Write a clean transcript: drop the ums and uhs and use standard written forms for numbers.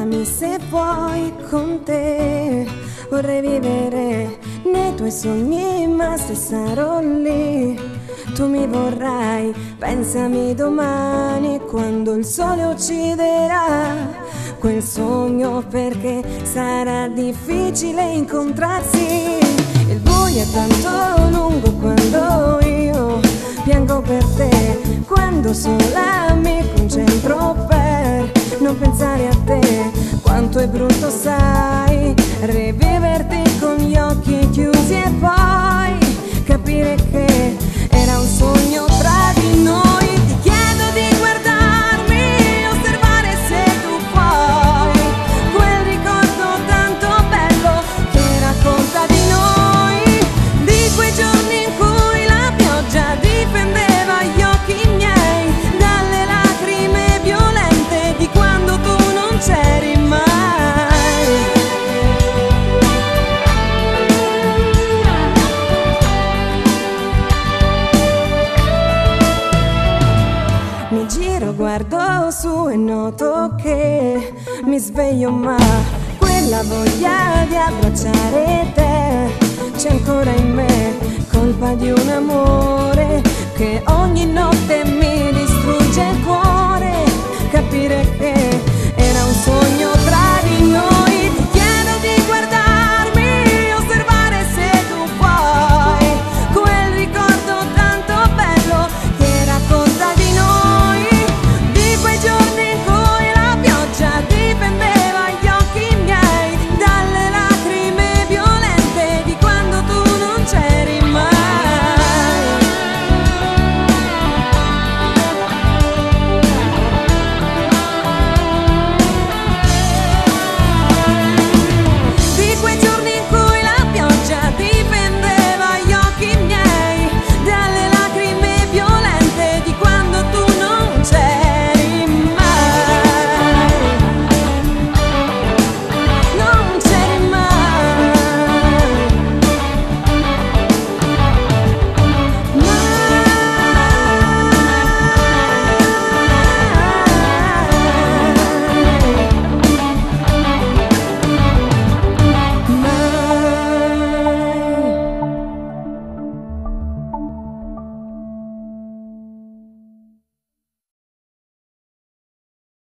Portami se vuoi con te, vorrei vivere nei tuoi sogni, ma se sarò lì tu mi vorrai. Pensami domani quando il sole ucciderà quel sogno, perché sarà difficile incontrarsi. Il buio è tanto lungo quando io piango per te, quando sola mi concentro per non pensare a te. Quanto è brutto, sai, riviverti con gli occhi chiusi e poi capire che era un sogno tra di noi. Ti chiedo di guardarmi, osservare se tu puoi quel ricordo tanto bello che racconta di noi, di quei giorni in cui la pioggia difendeva gli occhi miei dalle lacrime violente di quando tu non c'eri mai. Mi giro, guardo su e noto che mi sveglio, ma quella voglia di abbracciare te c'è ancora in me, colpa di un amore che ogni notte